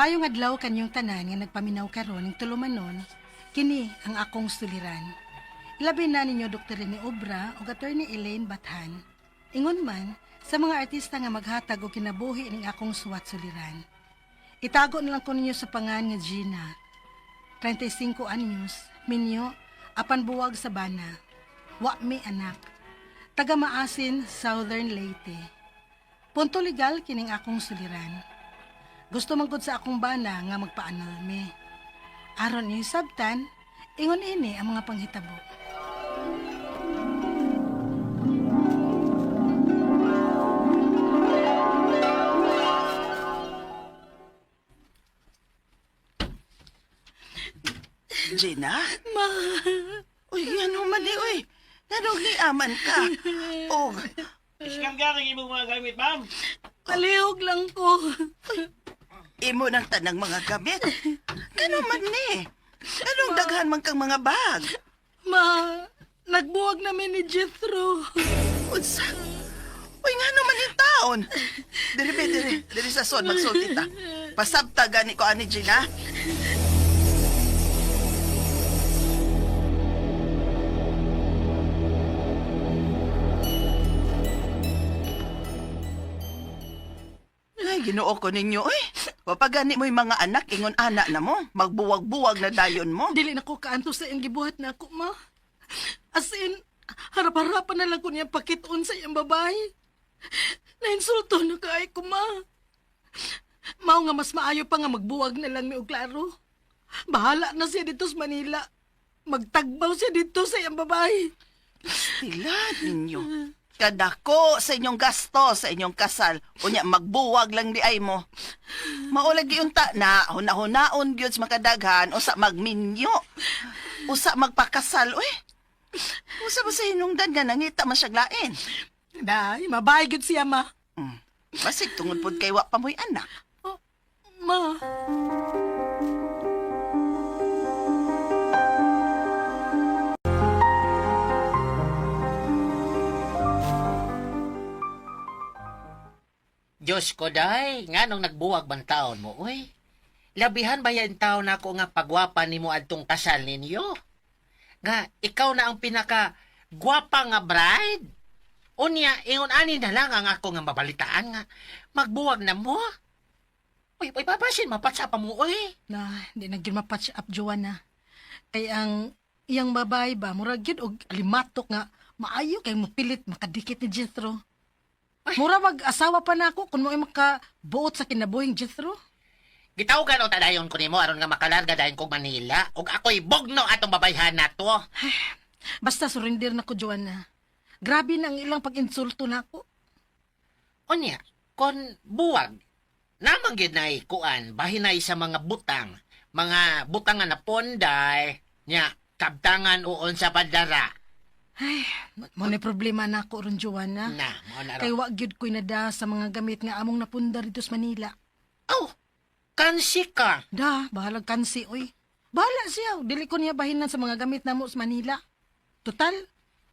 Maayong adlaw kanyong tanan nga nagpaminaw karon ning tulumanon, kini ang akong suliran. Labi na ninyo Dr. Rene Obra o Attorney Elaine Bathan. Ingon man sa mga artista nga maghatag og kinabuhi ning akong suwat suliran. Itago na lang ko ninyo sa pangan nga Gina. 35 anyos, minyo, apan buwag sa bana. Wa mi anak. Taga Maasin, Southern Leyte. Punto legal kining akong suliran. Gusto man gud sa akong bana nga magpaanal mi. Aron ni sabtan, ingon ini ang mga panghitabo. Gina? Ma, Uy, ano man di, uy. Nanong niaman ka. O, Iskam ka ng imong mga gamit, ma'am. palihog lang ko. imo ng tanang mga gamit. Kano man ni? Anong daghan man kang mga bag? Ma, nagbuwag namin ni Jethro. Unsa? Uy, nga naman yung taon. Diri sa son, magsulti ta. Pasabta gani ko ani, Gina. Ay, ginoo ko ninyo, eh. Wapagani mo yung mga anak, ingon anak na mo. Magbuwag-buwag na dayon mo. Dili na ko kaanto sa iyang gibuhat na ako, ma. As in, harap-harapan na lang ko niyang pakitoon sa iyang babae. Nainsulto na kaay ko, ma. Mao nga mas maayo pa nga magbuwag na lang mi og klaro. Bahala na siya dito sa Manila. Magtagbaw siya dito sa iyang babae. Sila ninyo. Kadako sa inyong gasto sa inyong kasal. Unya, magbuwag lang di ay mo. Maulag unta na, hunahunaon gyud sa makadaghan, usa magminyo. Usa magpakasal, uy. Usa ba sa hinungdan nga nangita masyaglain? Day, mabay gyud siya, ma. Basig tungod pod kay wa pa mo'y anak. Oh, ma. Diyos ko, day. Nga nung nagbuwag bang taon mo, uy. Labihan ba yan taon ako nga pagwapa ni mo adtong kasal ninyo? Nga, ikaw na ang pinaka-gwapa nga bride? Unya, ingon ani na lang ang ako nga mabalitaan nga. Magbuwag na mo? Uy, papasin, mapatsa pa mo, uy. Na, di na gyud mapatch up Joanna. Kay ang iyang babae ba murag gyud og limatok nga maayo kay mopilit makadikit ni Jethro. Mura mag-asawa pa na ako kung mo makabuot sa kinabuhing Jethro. Gitawgan o tadayon ko nimo aron nga makalarga dayon kog Manila. Ug ako'y bugno atong babayhan na to. Basta surrender na ko, Joanna. Grabe na ang ilang pag-insulto na ako. Unya, kon buwag, namang gyud na kuan, bahinay sa mga butang nga naponday, nya, kabtangan uon sa padara. Ay, mo na problema na ako ron, Joanna. Na, mao na Kay ro. wa gyud ko'y nada sa mga gamit nga among napundar dito sa Manila. Oh, kansi ka. Da, bahalag kansi, oy. Bahala siya. Dili ko niya bahinan sa mga gamit namo sa Manila. Total,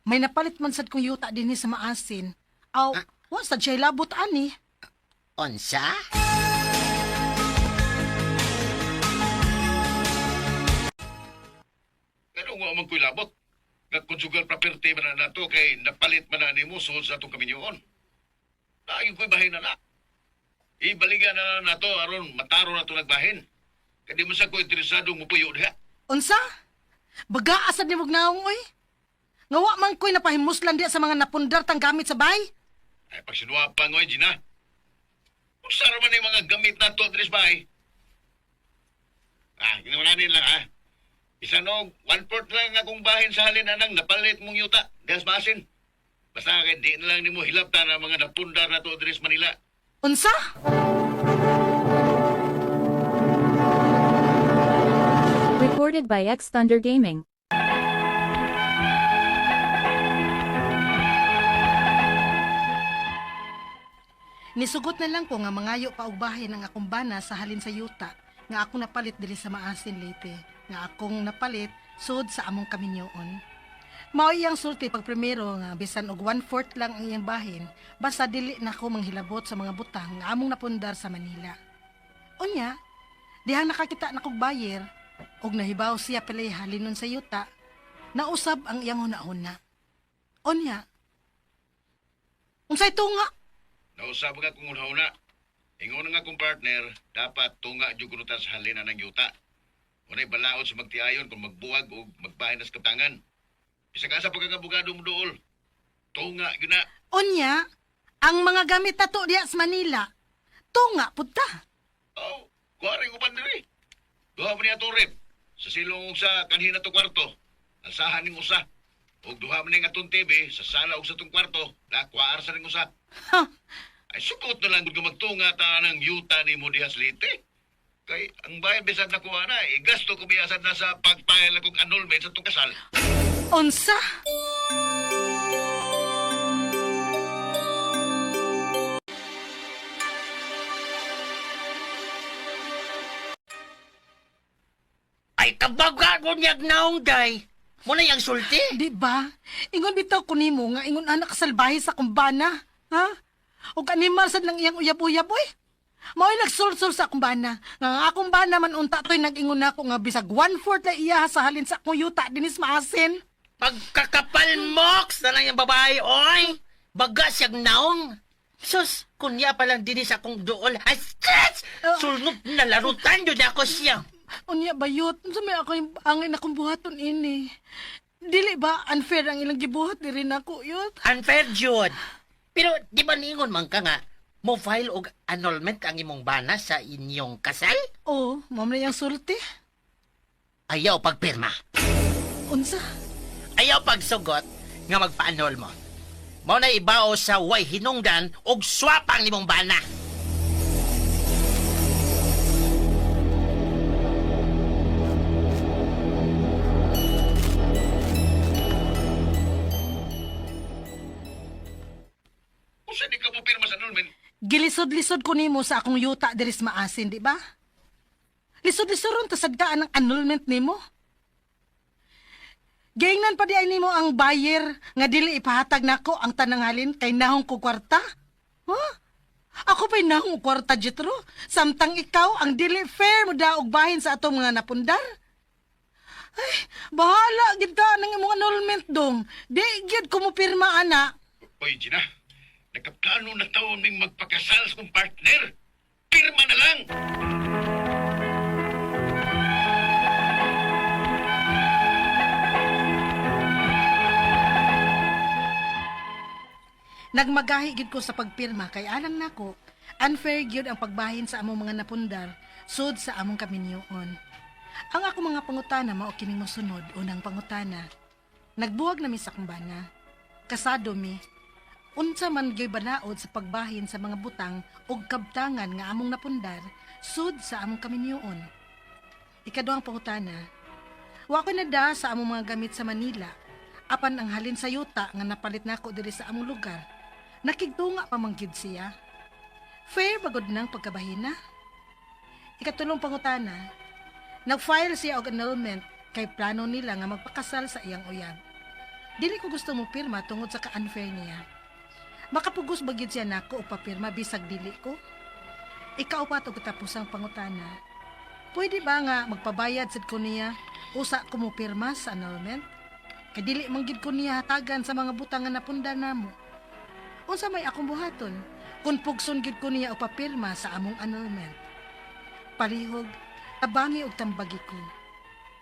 may napalit man sad kong yuta din sa Maasin. Aw, wa sad siya labot ani. Onsa? Ano nga man ko'y labot? Nag-conjugal property man na nato kay napalit man na nimo suod sa atong kaminyoon. Layo ko'y bahin na na. Ibaligan na nato aron mataro na to nagbahin. Kaya di mo sa ko interesado mo puyo diha. Unsa? Baga asad ni Mugnaong, oy. Ngawa man ko'y napahimuslan diya sa mga napundar tang gamit sa bay. Ay pagsinwa pa ngoy, Gina. Kung saro man yung mga gamit na to adres bahay. Ginawanin lang ha. Isa no, 1/4 lang akong bahin sa halin anang napalit mong yuta. Diyas maasin. Basta kay di na lang ni mo hilaptan ang mga napundar na to adres Manila. Unsa? Recorded by X Thunder Gaming. Nisugot na lang ko nga mangayo pa og bahin ang akong bana sa halin sa yuta nga akong napalit diri sa Maasin Leyte, nga akong napalit sud sa among kaminyoon. Mao iyang sulti pag primero nga bisan og 1/4 lang ang iyang bahin, basta dili na ko manghilabot sa mga butang nga among napundar sa Manila. Unya, Diha nakakita na kog bayer, og nahibaw siya pilay halinon sa yuta, nausab ang iyang huna-huna. Onya, unsay tunga? Nausab ka kung una-una. Ingon nga kong partner, dapat tunga jud kuno ta sa halina ng yuta. Unay balaod sa magtiayon kung magbuwag o magbahin sa katangan. Isa ka sa pagkakabugado mo dool. Tunga yun na. Onya, ang mga gamit nato diha sa Manila, tunga pud ta. Oh, kuwari ko pa diri. Duha mo niya turip. Sa silong sa kanhina to kwarto. Alsahan ning usa. O duha mo ning atong TV sa sala og sa tong kwarto. Lakwaar sa ning usa. Ha, Ay sukot na lang kung magtunga ta ng yuta ni mo diha sa lite. Kay ang bayan bisag na kuha na, gasto kumiyasan na sa pagpahil akong annulment sa tong kasal. unsa? Ay, kabaga ko niyag naong, day. Muna yung sulti. Di ba? Ingon bitaw ko nimo nga ingon anak kasalbahe sa kumbana. Ha? O animal sad ng iyang uyab-uyab oy. Mao'y nagsulsul sa kumbana. Nga ang akong bana man unta to'y nag-ingon ako nga bisag 1/4 na iya sa halin sa akong yuta dinis maasin. Pagkakapal moks na lang yung babae, oy. Baga siyag naong. Sus, kunya palang dinis akong dool. Ay, stress! Sulnop na larutan yun ako siya. Unya bayot, sa may ako yung angin akong buhaton ini. Dili ba unfair ang ilang gibuhat diri nako yut? Unfair, Jude. Pero di ba ningon man ka nga, mo file og annulment ang imong bana sa inyong kasal? Oh, mao na yang sulti. Ayaw pagpirma. Unsa? Ayaw pagsugot nga magpa-annul mo. Mao na ibao sa way hinungdan og swapang nimong bana. Kung saan di ka mo pirma sa annulment, Gilisod-lisod ko nimo sa akong yuta diri sa maasin, di ba? Lisod-lisod ron tasagdaan ang annulment nimo. Gaingnan pa di ay nimo ang buyer nga dili ipahatag nako ang tanang halin kay nahong ko kwarta. Huh? Ako pa'y nahong kwarta, Jitro. Samtang ikaw ang dili fair mo daog bahin sa atong mga napundar. Ay, bahala gid ka ng imong annulment dong. Di gyud ko mo pirma ana. oy Gina, nagkaplano na taon ming magpakasal sa kong partner. Pirma na lang! Nagmagahi gid ko sa pagpirma kay alang nako unfair gyud ang pagbahin sa among mga napundar sud sa among kaminyoon. Ang ako mga pangutana mao kining mosunod. Unang pangutana, nagbuwag na mi sa kumbana. Kasado mi. Unsa man gyud banaod sa pagbahin sa mga butang ug kabtangan nga among napundar sud sa among kaminyoon. Ikaduhang pangutana, wa ko nada sa among mga gamit sa Manila. Apan ang halin sa yuta nga napalit nako diri sa among lugar. Nakigtunga pa man gyud siya. Fair bagod nang pagkabahina. Ikatulong pangutana, nag-file siya og annulment kay plano nila nga magpakasal sa iyang uyab. Dili ko gusto mo pirma tungod sa ka-unfair niya. Makapugos ba gyud siya nako og papirma bisag dili ko? Ikaupat og katapusang pangutana. Pwede ba nga magpabayad sad ko niya usa ko mo pirma sa annulment? Kay dili man gyud ko niya hatagan sa mga butang nga napunda namo. Unsa may akong buhaton kung pugson gyud ko niya og papirma sa among annulment? Palihog, tabangi og tambagi ko.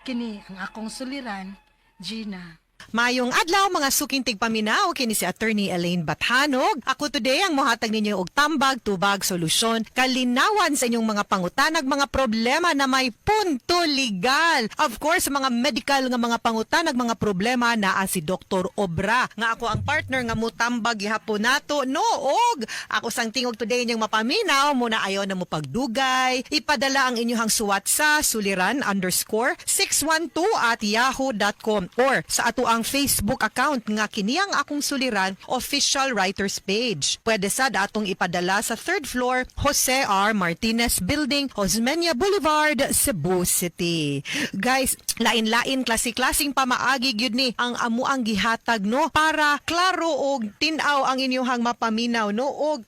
Kini ang akong suliran, Gina. Mayong adlaw mga suking tigpaminaw kini si Attorney Elaine Bathanog. Ako today ang mohatag ninyo og tambag tubag solusyon kalinawan sa inyong mga pangutanag mga problema na may punto legal. Of course, mga medical nga mga pangutanag mga problema naa si Dr. Obra nga ako ang partner nga mutambag gihapon nato noog. Ako sang tingog today inyong mapaminaw muna ayo na mo pagdugay. Ipadala ang inyong suwat sa suliran_612@yahoo.com or sa ato ang Facebook account nga kiniyang akong suliran official writers page. Pwede sad atong ipadala sa 3rd floor Jose R. Martinez Building, Osmeña Boulevard, Cebu City. Guys, lain-lain klase-klaseng pamaagi gyud ni ang amo ang gihatag no para klaro og tin-aw ang inyong mapaminaw no og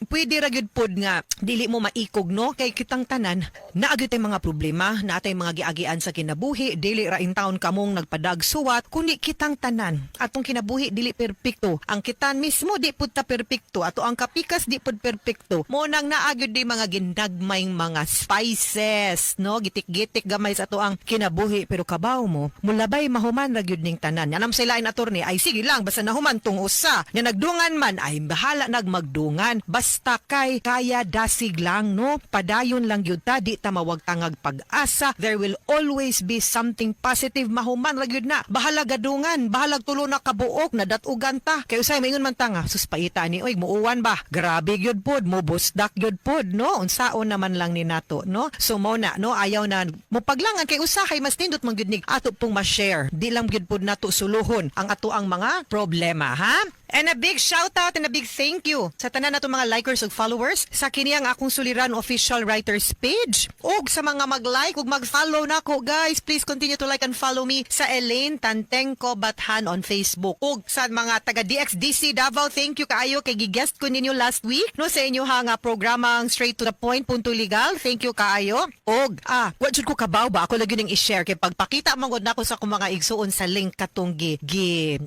pwede ra gyud pod nga dili mo maikog no kay kitang tanan naagyo tay mga problema natay mga giagian sa kinabuhi dili ra in town kamong nagpadagsuwat kundi kitang tanan atong kinabuhi dili perpekto ang kitan mismo di pud ta perpekto ato ang kapikas di pud perpekto mo nang naagyo di mga ginagmayng mga spices no gitik-gitik gamay sa ato ang kinabuhi pero kabaw mo mulabay mahuman ra gyud ning tanan yanam sa lain attorney ay sige lang basta nahuman tong usa nga nagdungan man ay bahala nagmagdungan basta kay kaya dasig lang no padayon lang gyud ta di ta mawagtangag pag-asa there will always be something positive mahuman ra gyud na bahala gadungan bahala tulo na kabuok na datugan ta kay usay maingon man ta nga suspaita ni oy muuwan ba grabe gyud pod mo busdak gyud pod no unsaon naman lang ni nato no so mo na no ayaw na mo paglangan kay usa kay mas nindot man gyud ni ato pong ma-share di lang gyud pod nato suluhon ang ato ang mga problema ha. And a big shout out and a big thank you sa tanan nato mga likers ug followers sa kini ang akong suliran official writers page ug sa mga mag-like ug mag-follow nako guys please continue to like and follow me sa Elaine Tantengco Bathan on Facebook ug sa mga taga DXDC Davao thank you kaayo kay gi-guest ko ninyo last week no sa inyo nga programang straight to the point punto legal thank you kaayo ug wa jud ko kabaw ba ako lagi ning i-share kay pagpakita man gud nako sa akong mga igsuon sa link katong gi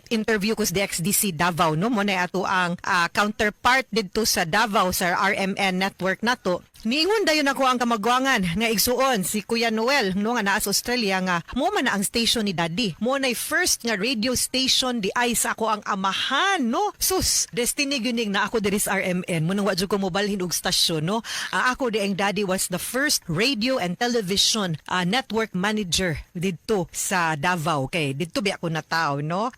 interview ko sa DXDC Davao no mo na ato ang counterpart didto sa Davao sa RMN network nato niingon dayon ako ang kamagwangan nga igsuon si Kuya Noel no nga naa sa Australia nga mo man na ang station ni Daddy mo na first nga radio station di ay sa ako ang amahan no sus destiny gyud na ako diri sa RMN mo nang wa jud ko mobalhin og stasyon no ako di ang Daddy was the first radio and television network manager didto sa Davao kay didto bi ako nataw no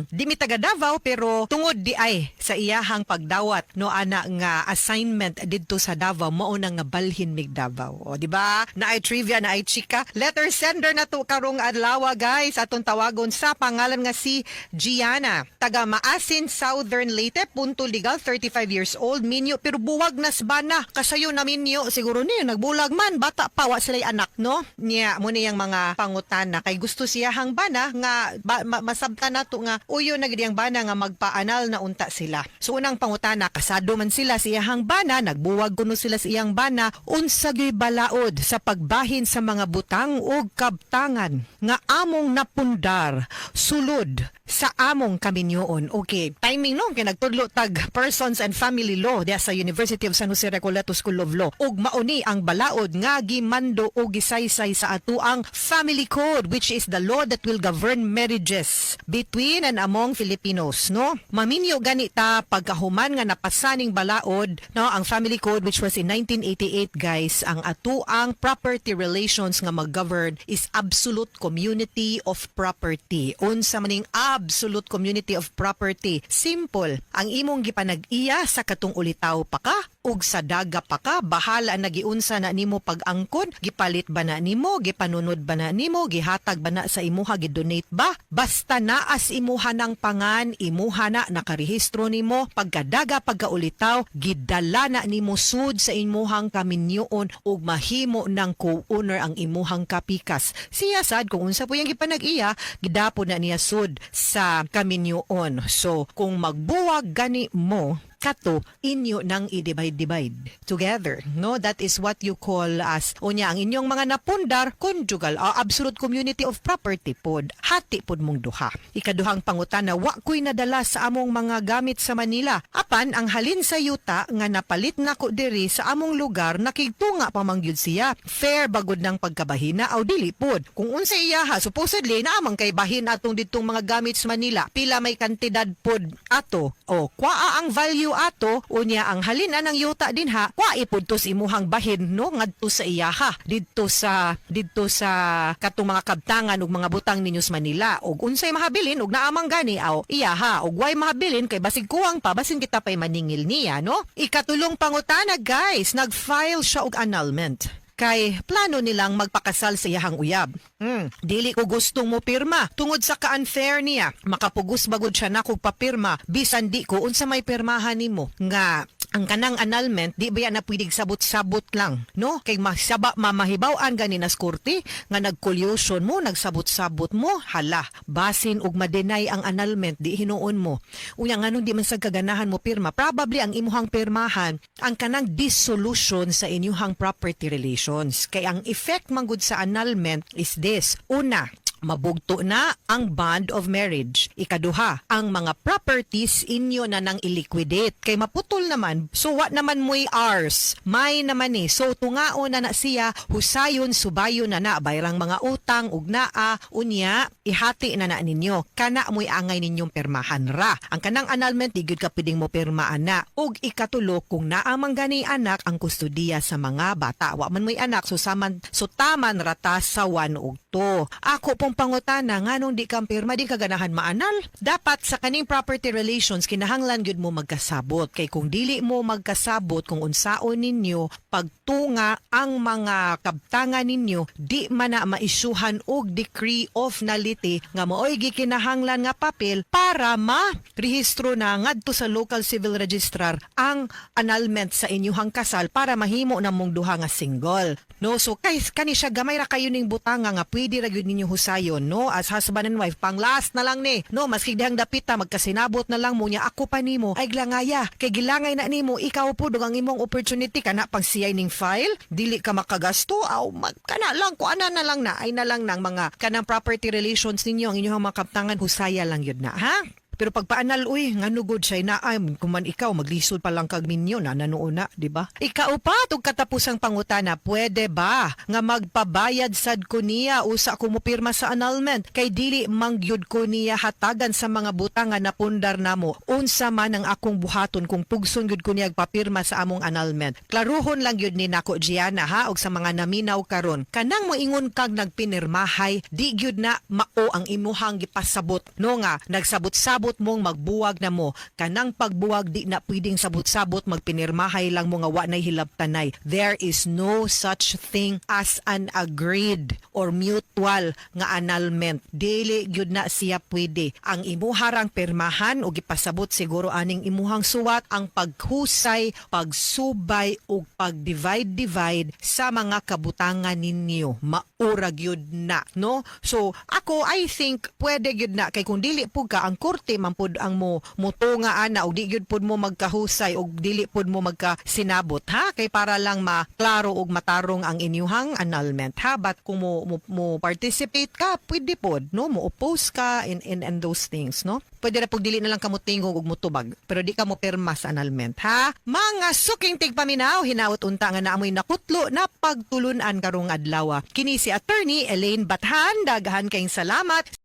di mi taga Davao pero tungod di ay sa iyahang pagdawat no ana nga assignment didto sa Davao mao na nga balhin mig Davao. O di ba? Na ay trivia na ay chika. Letter sender na to karong adlaw guys. Atong tawagon sa pangalan nga si Gianna. Taga Maasin, Southern Leyte, punto legal, 35 years old. Minyo pero buwag nas bana. Kasayo na minyo siguro niyo nagbulag man bata pa wa sila'y anak no. Niya mo niyang mga pangutana kay gusto siya hang bana nga masabtan nato nga uyo na gid ang bana nga magpaanal na unta sila. So unang pangutana kasado man sila siyahang bana nagbuwag kuno sila sa iyang bana unsa gyud balaod sa pagbahin sa mga butang ug kabtangan nga among napundar sulod sa among kaminyoon. Okay, timing no kay nagtudlo tag Persons and Family Law diya sa University of San Jose Recoleto School of Law ug mauni ang balaod nga gimando o gisaysay sa atuang Family Code which is the law that will govern marriages between and among Filipinos no. Maminyo ganita pagkahuman nga napasaning balaod no ang Family Code which was in 1988 guys ang atuang property relations nga mag-govern is absolute community of property. Unsa maning absolute community of property. Simple. Ang imong gipanag-iya sa katong ulitaw pa ka ug sa daga pa ka bahala na giunsa na nimo pag-angkon gipalit ba na nimo gipanunod ba na nimo gihatag ba na sa imuha gidonate ba basta naas imuha ng pangan imuha na nakarehistro nimo pagkadaga pagkaulitaw gidala na nimo sud sa imuhang kaminyoon ug mahimo ng co-owner ang imuhang kapikas siya sad kung unsa po yang gipanag-iya gidapo na niya sud sa kaminyoon so kung magbuwag gani mo kato inyo nang i-divide together no that is what you call as unya ang inyong mga napundar conjugal absolute community of property pod hati pod mong duha ikaduhang pangutana wa koy nadala sa among mga gamit sa Manila apan ang halin sa yuta nga napalit nako diri sa among lugar nakigtunga pa mangyud siya fair bagod ng pagkabahina aw dili pod kung unsa iyaha supposedly na amang kay bahin atong ditong mga gamit sa Manila pila may kantidad pod ato o kwaa ang value ato unya ang halina ng yuta din ha kwa ipudtos imuhang bahin no ngadto sa iyaha didto sa katong mga kabtangan ug mga butang ninyo sa Manila ug unsay mahabilin ug naamang gani aw iyaha ug way mahabilin kay basig kuwang pa basin kita pay maningil niya no ikatulong pangutana guys nag-file siya og annulment kay plano nilang magpakasal sa iyahang uyab. Dili ko gustong mo pirma tungod sa ka-unfair niya. Makapugos bagod siya na kog papirma bisan di ko unsa may pirmahan nimo nga ang kanang annulment di ba yan na pwedeng sabot-sabot lang, no? Kay mamahibaw-an gani nas korte nga nag-collusion mo, nagsabot-sabot mo, hala, basin og ma-deny ang annulment di hinuon mo. Unya nganong di man sa kaganahan mo pirma, probably ang imuhang pirmahan ang kanang dissolution sa inyuhang property relations. Kay ang effect man gud sa annulment is this. Una, mabugto na ang bond of marriage. Ikaduha, ang mga properties inyo na nang iliquidate. Kay maputol naman, so what naman mo'y ours? May naman eh. So tungaon na siya, husayon, subayon na bayrang mga utang, ugnaa, unya, ihati na ninyo. Kana mo'y angay ninyong permahan ra. Ang kanang annulment, di gyud ka pwedeng mo permaan na. Ug ikatulo, kung naamang gani anak, ang kustudiya sa mga bata. Wa man mo'y anak, so taman rata sa 1 ug 2. Ako pong pangutana, nganong di kang pirma, di ka ganahan maanal. Dapat sa kaning property relations, kinahanglan gyud mo magkasabot. Kay kung dili mo magkasabot, kung unsaon ninyo, pagtunga ang mga kabtangan ninyo, di man na maisuhan og decree of nullity nga maoy gikinahanglan nga papel para ma-rehistro na ngadto sa local civil registrar ang annulment sa inyuhang kasal para mahimo na mong duha nga single. No, so kani siya gamay ra kayo ning butanga nga pwede ra gyud ninyo husayon, no, as husband and wife. Pang last na lang ni, no, maski dihang dapita magkasinabot na lang mo niya, ako pa nimo ay glangaya kay gilangay na nimo, ikaw po ang imong opportunity kana pang siyay ning file, dili ka makagasto aw kana lang ko ana na lang na ay na lang nang mga kanang property relations ninyo ang inyong mga kaptangan husaya lang yun na, ha? Pero pagpaanal, uy, nganugod siya na ay, kuman ikaw, maglisod pa lang kag minyo na nanuuna, di ba? Ikaw pa, tug katapusang pangutana, pwede ba nga magpabayad sad ko niya usa ko mo pirma sa annulment kay dili mangyud ko niya hatagan sa mga butang nga napundar namo. Unsa man ang akong buhaton kung pugson gyud ko niya papirma sa among annulment. Klaruhon lang gyud ni nako Gianna ha og sa mga naminaw karon. Kanang moingon kag nagpinirmahay, di gyud na mao ang imuhang gipasabot. No nga, nagsabot-sabot mong magbuwag na mo. Kanang pagbuwag di na pwedeng sabot-sabot magpinirmahay lang mo nga wa nay hilabtanay. There is no such thing as an agreed or mutual nga annulment. Dili gyud na siya pwede. Ang imuharang pirmahan o gipasabot siguro aning imuhang suwat ang paghusay, pagsubay o pagdivide sa mga kabutangan ninyo. Maura gyud na, no? So ako I think pwede gyud na kay kung dili pug ka ang korte man pud ang mutunga ana og di gyud pud mo magkahusay og dili pud mo magkasinabot ha kay para lang maklaro og matarong ang inyuhang annulment ha but kung mo participate ka pwede pod no mo oppose ka in those things no pwede ra pug dili na lang kamo tingog og mutubag pero di ka mo pirma sa annulment ha mga suking tigpaminaw hinaut unta nga naamoy nakutlo na pagtulunan karong adlaw kini si attorney Elaine Bathan daghan kayong salamat.